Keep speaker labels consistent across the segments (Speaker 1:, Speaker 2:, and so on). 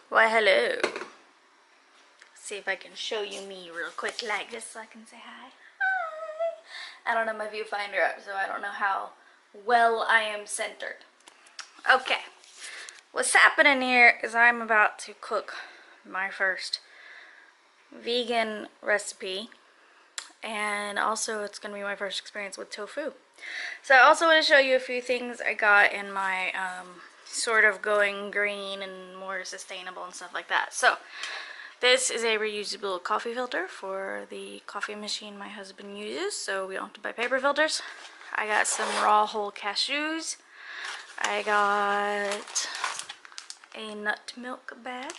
Speaker 1: Why, hello. See if I can show you me real quick like this so I can say hi. Hi. I don't have my viewfinder up, so I don't know how well I am centered. Okay. What's happening here is I'm about to cook my first vegan recipe, and also it's going to be my first experience with tofu. So I also want to show you a few things I got in my sort of going green and more sustainable and stuff like that. So this is a reusable coffee filter for the coffee machine my husband uses, so we don't have to buy paper filters. I got some raw whole cashews. I got a nut milk bag.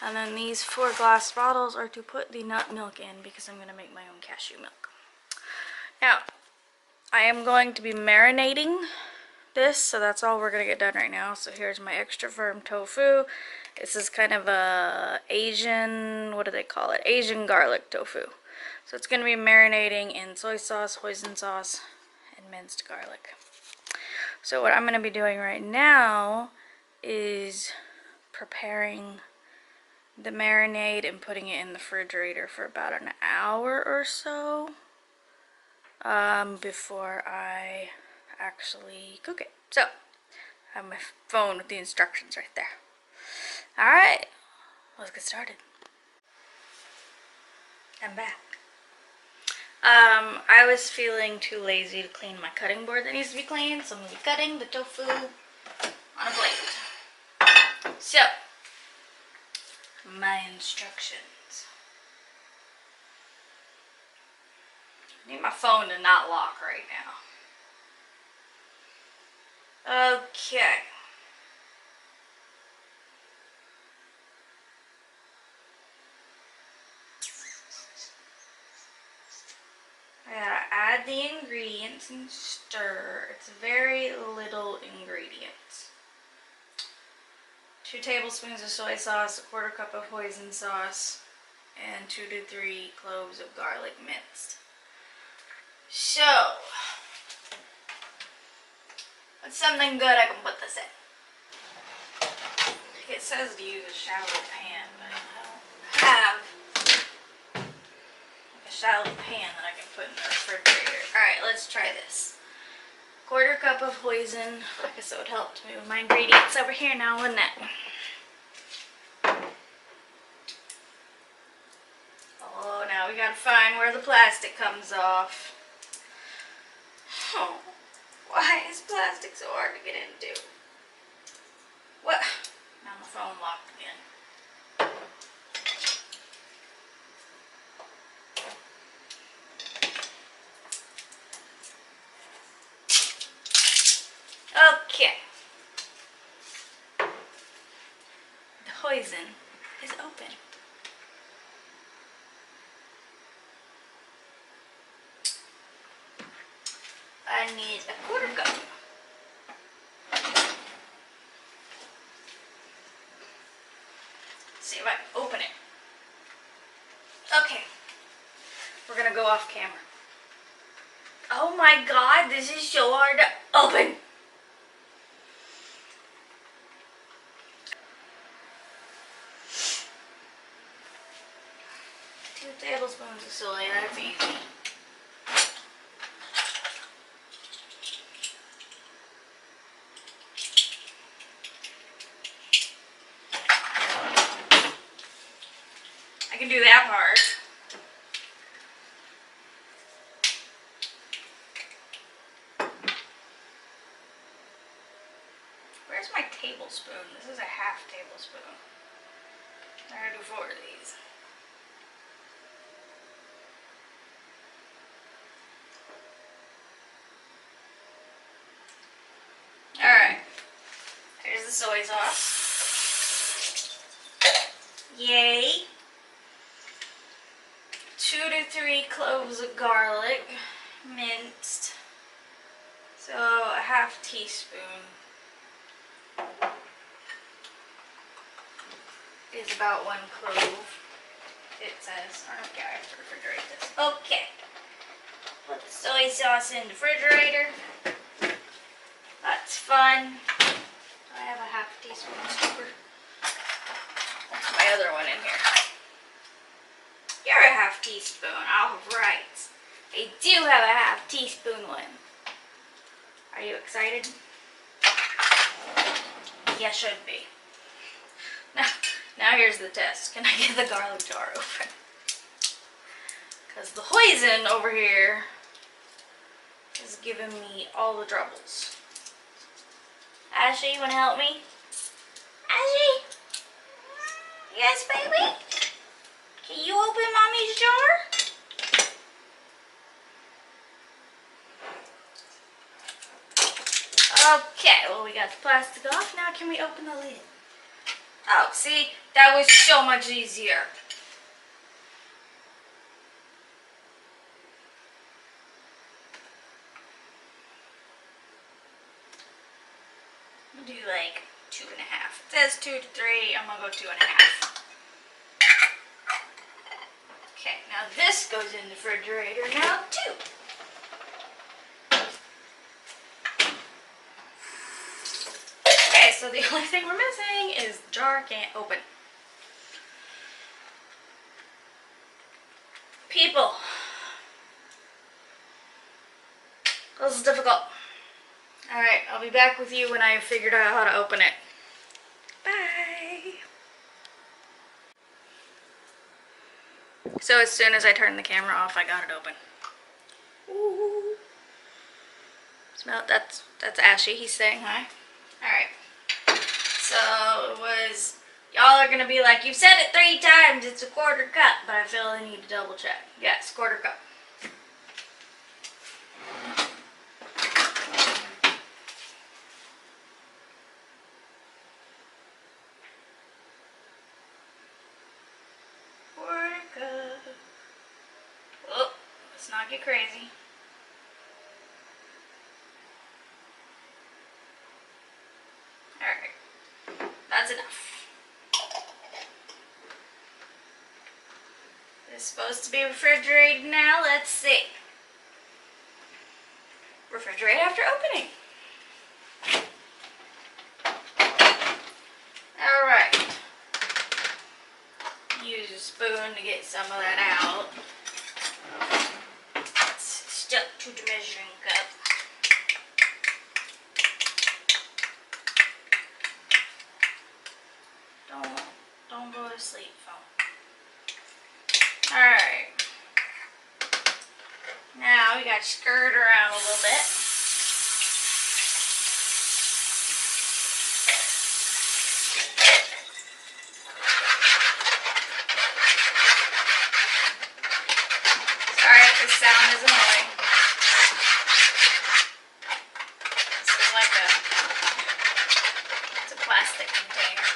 Speaker 1: And then these 4 glass bottles are to put the nut milk in because I'm going to make my own cashew milk. Now, I am going to be marinating this, so that's all we're going to get done right now. So here's my extra firm tofu. This is kind of a Asian, what do they call it? Asian garlic tofu. So it's going to be marinating in soy sauce, hoisin sauce, and minced garlic. So what I'm going to be doing right now is preparing the marinade and putting it in the refrigerator for about an hour or so before I actually cook it. So I have my phone with the instructions right there. Alright, let's get started. I'm back. I was feeling too lazy to clean my cutting board that needs to be cleaned, so I'm going to be cutting the tofu on a plate. So, my instructions. I need my phone to not lock right now. Okay. I gotta add the ingredients and stir. It's very little ingredients. 2 tablespoons of soy sauce, 1/4 cup of hoisin sauce, and 2 to 3 cloves of garlic minced. So, what's something good I can put this in? It says to use a shallow pan, but I don't have a shallow pan that I can put in the refrigerator. Alright, let's try this. 1/4 cup of hoisin. I guess it would help to move my ingredients over here now, wouldn't it? Oh, now we gotta find where the plastic comes off. Oh, why is plastic so hard to get into? What? Now my phone locked again. Okay. The hoisin is open. I need a 1/4 cup. Let's see if I can open it. Okay. We're gonna go off camera. Oh my god, this is so hard to open. Two tablespoons of soy, that's easy. I can do that part. Where's my tablespoon? This is a 1/2 tablespoon. I'm gonna do 4 of these. Alright. Here's the soy sauce. Yay. 2 to 3 cloves of garlic, minced. So a 1/2 teaspoon is about 1 clove. It says. Okay, I have to refrigerate this. Okay. Put the soy sauce in the refrigerator. That's fun. I have a 1/2 teaspoon of sugar. other one in here. You're a half teaspoon. All right. I do have a half teaspoon one. Are you excited? Yeah, should be. Now here's the test. Can I get the garlic jar open? Because the hoisin over here is giving me all the troubles. Ashley, you want to help me? Ashley? Yes, baby? Can you open Mommy's jar? Okay, well we got the plastic off. Now can we open the lid? Oh, see? That was so much easier. Do like 2.5. It says 2 to 3. I'm gonna go 2.5. Okay, now this goes in the refrigerator now too. Okay, so the only thing we're missing is the jar can't open. People, this is difficult. Alright, I'll be back with you when I have figured out how to open it. Bye! So as soon as I turned the camera off, I got it open. Ooh. Smell it? That's Ashy. He's saying hi. Alright. So it was, y'all are gonna be like, you've said it 3 times, it's a 1/4 cup, but I feel I need to double check. Yes, 1/4 cup. Oh, let's not get crazy. Alright, that's enough. It's supposed to be refrigerated now. Let's see. Refrigerate after opening. Alright. Use a spoon to get some of that out. It's stuck to the measuring cup. Don't go to sleep, phone. Alright. Now we got to stir it around a little bit. Sorry if this sound is annoying. This is like it's a plastic container.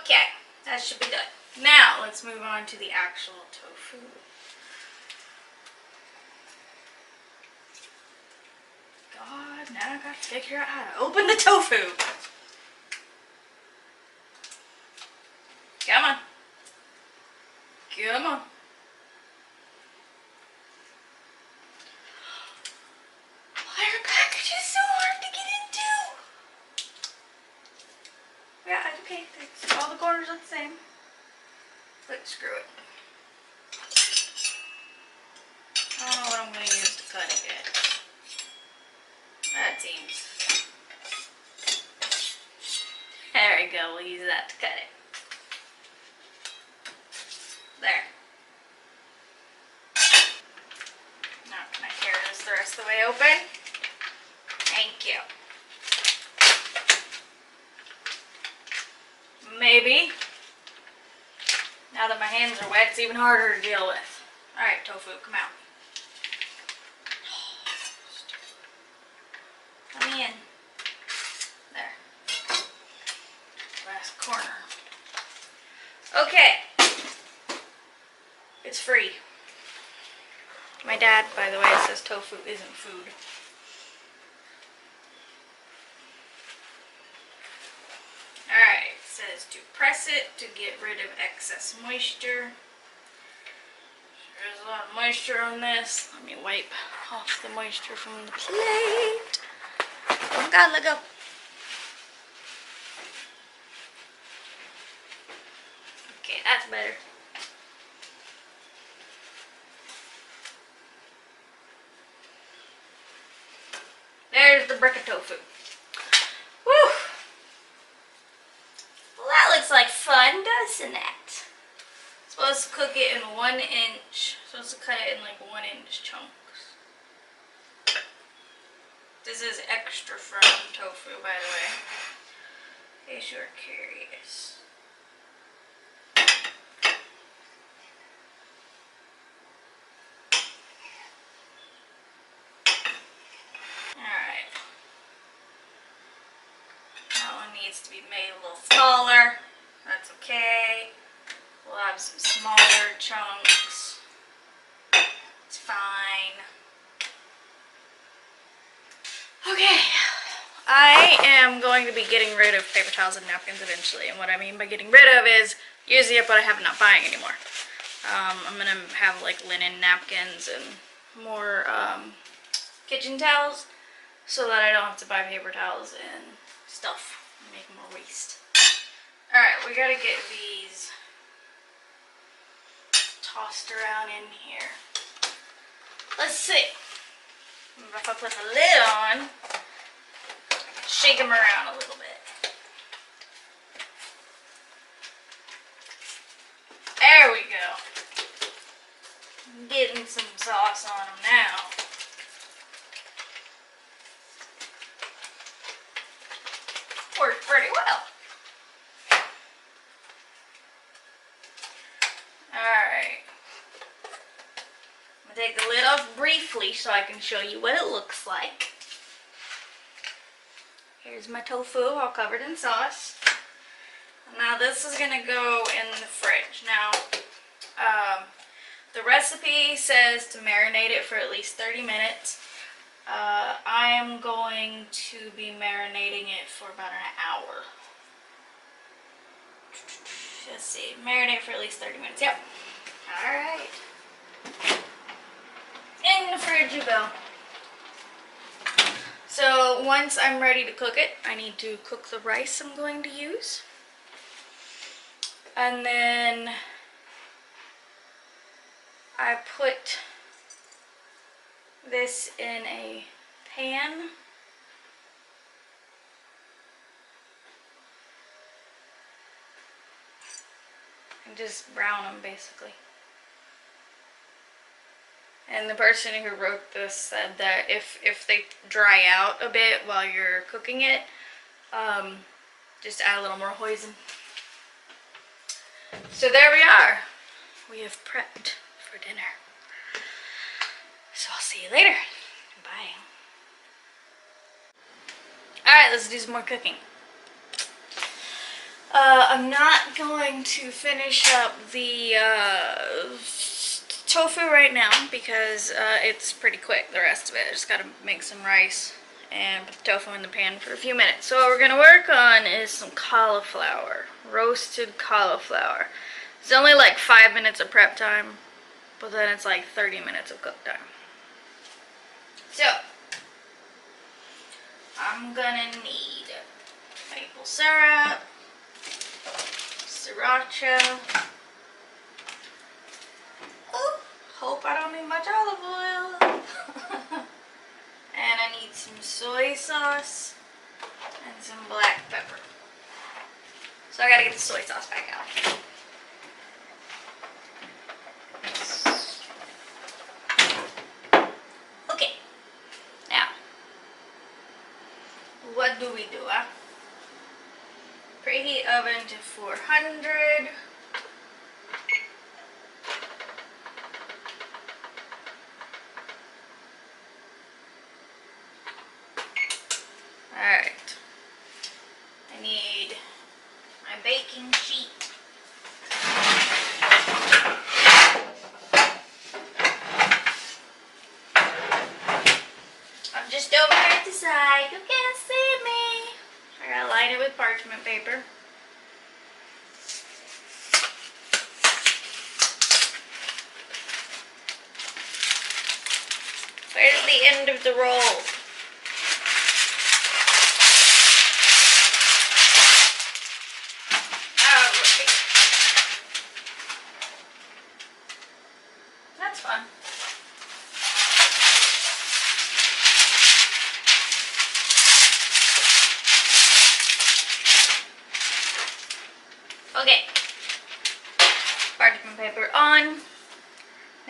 Speaker 1: Okay, that should be done. Now, let's move on to the actual tofu. God, now I gotta figure out how to open the tofu. Come on. Come on. Why are packages so hard to get into? Yeah, okay, all the corners are the same. But screw it. I don't know what I'm going to use to cut it yet. That seems... There we go, we'll use that to cut it. There. Now can I carry this the rest of the way open? Thank you. Maybe. Now that my hands are wet, it's even harder to deal with. Alright, tofu, come out. Let me in. There. Last corner. Okay. It's free. My dad, by the way, says tofu isn't food. Alright, it says to press it to get rid of excess moisture. There's a lot of moisture on this. Let me wipe off the moisture from the plate. Oh God, let go. That's better. There's the brick of tofu. Woo! Well, that looks like fun, doesn't it? Supposed to cook it in 1 inch. Supposed to cut it in like 1-inch chunks. This is extra firm tofu, by the way, in case you're curious. Alright. That one needs to be made a little smaller. That's okay. We'll have some smaller chunks. It's fine. Okay. I am going to be getting rid of paper towels and napkins eventually. And what I mean by getting rid of is using up what I have not buying anymore. I'm going to have like linen napkins and more kitchen towels so that I don't have to buy paper towels and stuff and make more waste. Alright, we gotta get these tossed around in here. Let's see. If I put the lid on, shake them around a little bit. There we go. I'm getting some sauce on them now. Worked pretty well. Alright. I'm going to take the lid off briefly so I can show you what it looks like. Here's my tofu all covered in sauce. Now this is going to go in the fridge. Now, the recipe says to marinate it for at least 30 minutes. I am going to be marinating it for about an hour. Let's see, marinate for at least 30 minutes. Yep. Alright. In the fridge you go. So once I'm ready to cook it, I need to cook the rice I'm going to use. And then I put this in a pan. And just brown them basically. And the person who wrote this said that if they dry out a bit while you're cooking it, just add a little more hoisin. So there we are. We have prepped for dinner. So I'll see you later. Bye. Alright, let's do some more cooking. I'm not going to finish up the tofu right now because it's pretty quick, the rest of it. I just gotta make some rice and put the tofu in the pan for a few minutes. So what we're gonna work on is some cauliflower, roasted cauliflower. It's only like 5 minutes of prep time, but then it's like 30 minutes of cook time. So, I'm gonna need maple syrup, sriracha. Oh, hope I don't need much olive oil. And I need some soy sauce and some black pepper. So I gotta get the soy sauce back out. Okay, now, what do we do? Preheat oven to 400. Alright, I need my baking sheet. I'm just over here at the side, you can't see me. I gotta line it with parchment paper. Where's the end of the roll?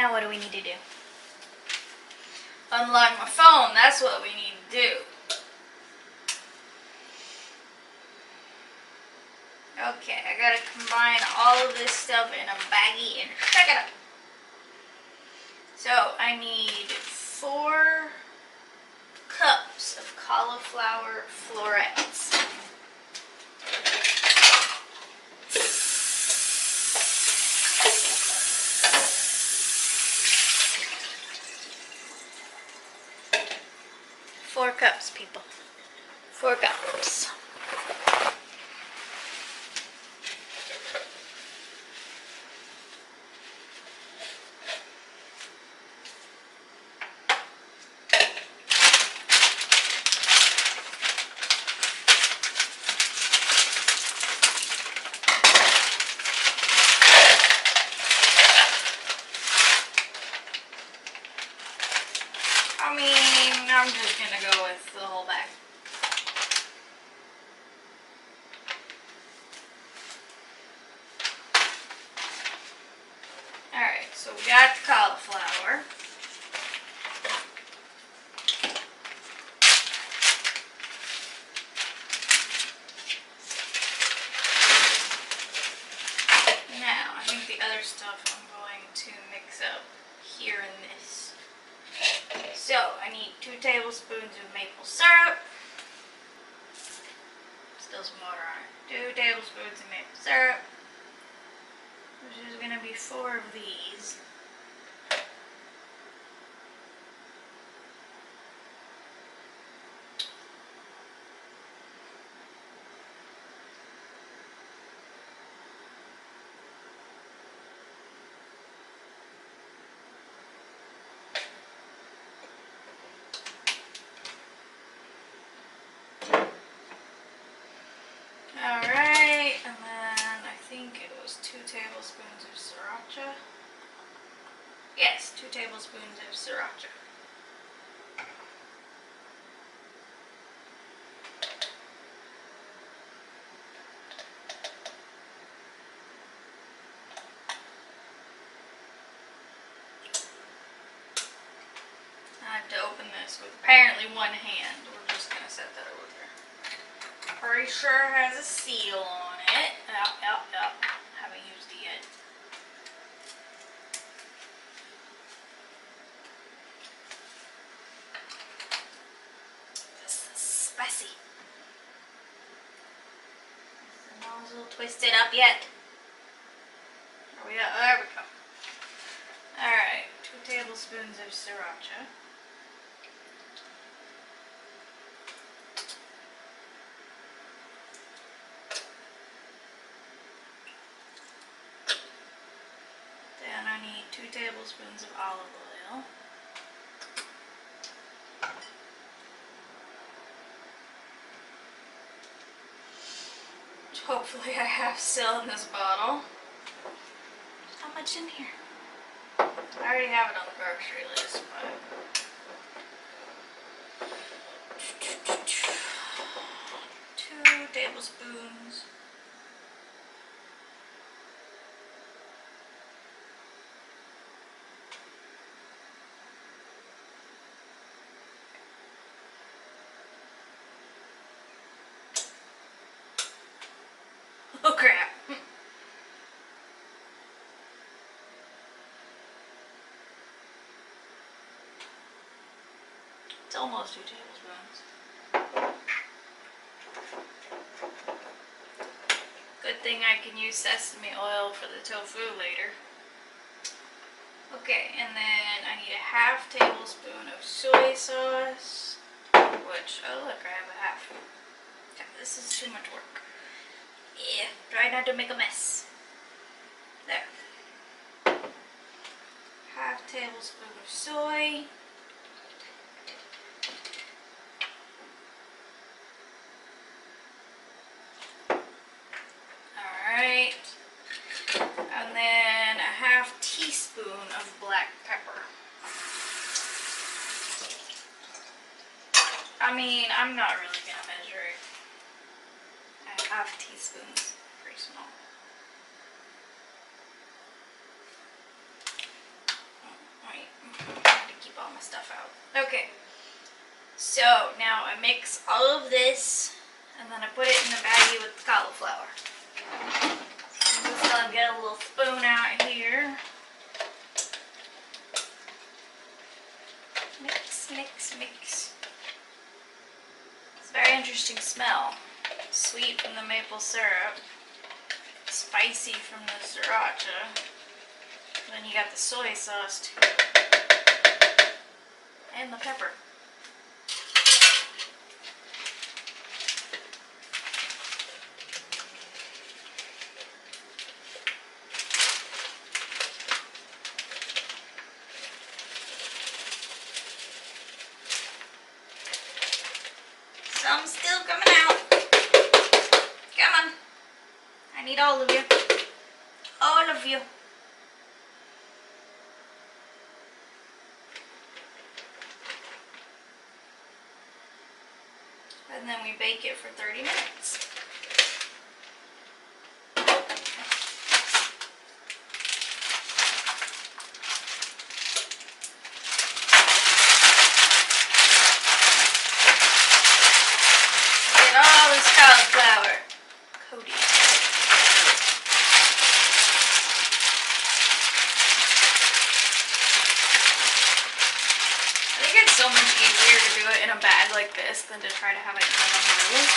Speaker 1: Now what do we need to do? Unlock my phone, that's what we need to do. Okay, I gotta combine all of this stuff in a baggie and shake it up. So I need 4 cups of cauliflower florets. Four cups, people. 4 cups. I mean, I'm just gonna go with the whole bag. Alright, so we got the cauliflower. Now, I think the other stuff I'm going to mix up here in this. So, I need 2 tablespoons of maple syrup. Still some water on it. 2 tablespoons of maple syrup. Which is going to be 4 of these. Alright, and then I think it was 2 tablespoons of sriracha. Yes, 2 tablespoons of sriracha. I have to open this with apparently one hand. We're just going to set that over there. Pretty sure it has a seal on it. Yep. Haven't used it yet. This is spicy. Is the nozzle twisted up yet? There we go. Alright, 2 tablespoons of sriracha. Then I need 2 tablespoons of olive oil. Which hopefully I have still in this bottle. How much in here? I already have it on the grocery list, but 2 tablespoons. Oh crap. It's almost 2 tablespoons. Good thing I can use sesame oil for the tofu later. Okay, and then I need a half tablespoon of soy sauce, which, oh look, I have a half. Okay, this is too much work. Yeah, try not to make a mess. There. Half tablespoon of soy. Alright. And then a half teaspoon of black pepper. I mean, I'm not really going to measure it. A half teaspoon is pretty small. all my stuff out. Okay, so now I mix all of this and then I put it in the baggie with the cauliflower. I'm just gonna get a little spoon out here. Mix, mix, mix. It's a very interesting smell. Sweet from the maple syrup, spicy from the sriracha. Then you got the soy sauce too. And the pepper. Some still coming out. Come on. I need all of you. All of you. And then we bake it for 30 minutes. Get all this cauliflower coated. I think it's so much easier to do it in a bag like this than to try to have it in like a mold.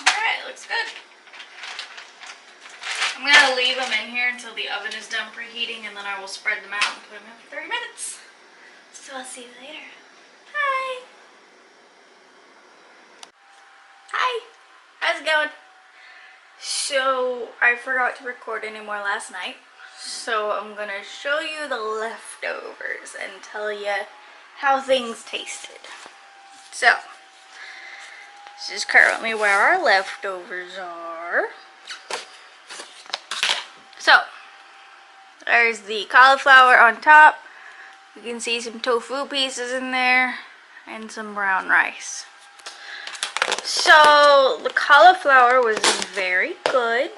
Speaker 1: Alright, looks good. I'm going to leave them in here until the oven is done preheating, and then I will spread them out and put them in for 30 minutes. So I'll see you later. Hi! Hi! How's it going? So, I forgot to record anymore last night, so I'm gonna show you the leftovers and tell you how things tasted. So, this is currently where our leftovers are. So, there's the cauliflower on top. You can see some tofu pieces in there and some brown rice. So the cauliflower was very good.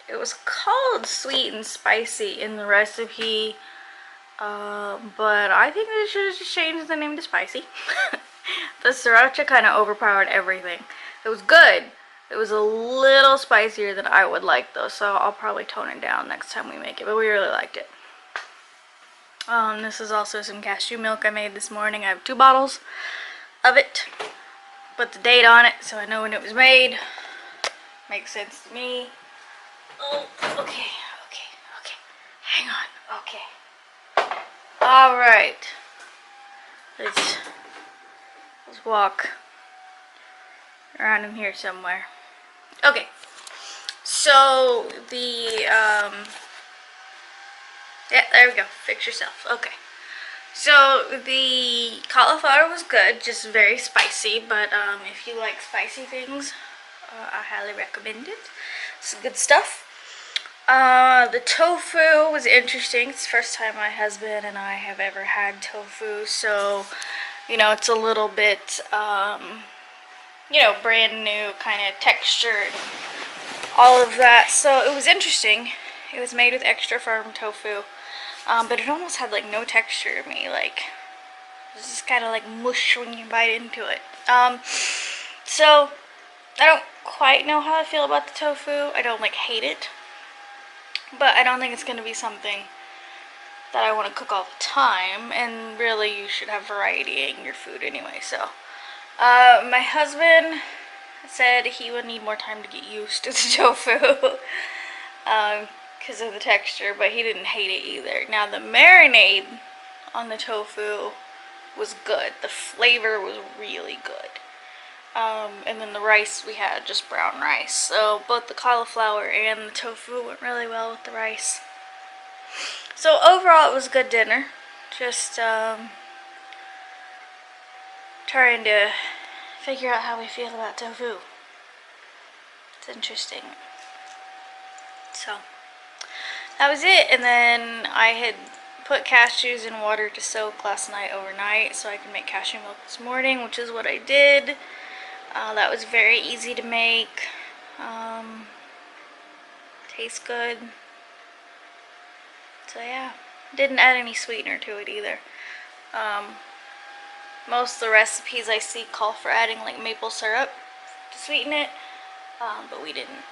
Speaker 1: It was called sweet and spicy in the recipe, but I think they should have just changed the name to spicy. The sriracha kind of overpowered everything. It was good. It was a little spicier than I would like though, so I'll probably tone it down next time we make it, but we really liked it. This is also some cashew milk I made this morning. I have 2 bottles of it. Put the date on it so I know when it was made. Makes sense to me. Oh, okay. Hang on, okay. Alright. Let's walk around in here somewhere. Okay. So the yeah, there we go. Fix yourself. Okay. So the cauliflower was good, just very spicy, but if you like spicy things, I highly recommend it. It's good stuff. The tofu was interesting. It's the first time my husband and I have ever had tofu, so you know, it's a little bit you know, brand new kind of texture and all of that. So it was interesting. It was made with extra firm tofu. But it almost had like no texture to me, like it was just kind of like mush when you bite into it. So I don't quite know how I feel about the tofu. I don't like hate it, but I don't think it's going to be something that I want to cook all the time, and really you should have variety in your food anyway. So my husband said he would need more time to get used to the tofu. Because of the texture, but he didn't hate it either. Now the marinade on the tofu was good. The flavor was really good. And then the rice, we had just brown rice. So both the cauliflower and the tofu went really well with the rice. So overall it was a good dinner. Just trying to figure out how we feel about tofu. It's interesting. So that was it, and then I had put cashews in water to soak last night overnight so I could make cashew milk this morning, which is what I did. That was very easy to make. Tastes good. So yeah, didn't add any sweetener to it either. Most of the recipes I see call for adding like maple syrup to sweeten it, but we didn't.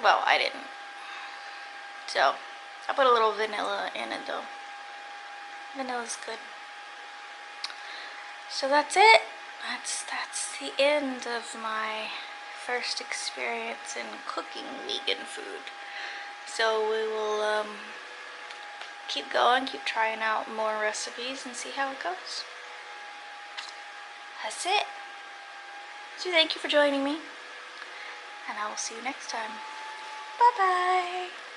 Speaker 1: Well, I didn't. So I put a little vanilla in it though. Vanilla's good. So that's it. That's the end of my first experience in cooking vegan food. So we will keep going, keep trying out more recipes and see how it goes. That's it. So thank you for joining me, and I will see you next time. Bye bye.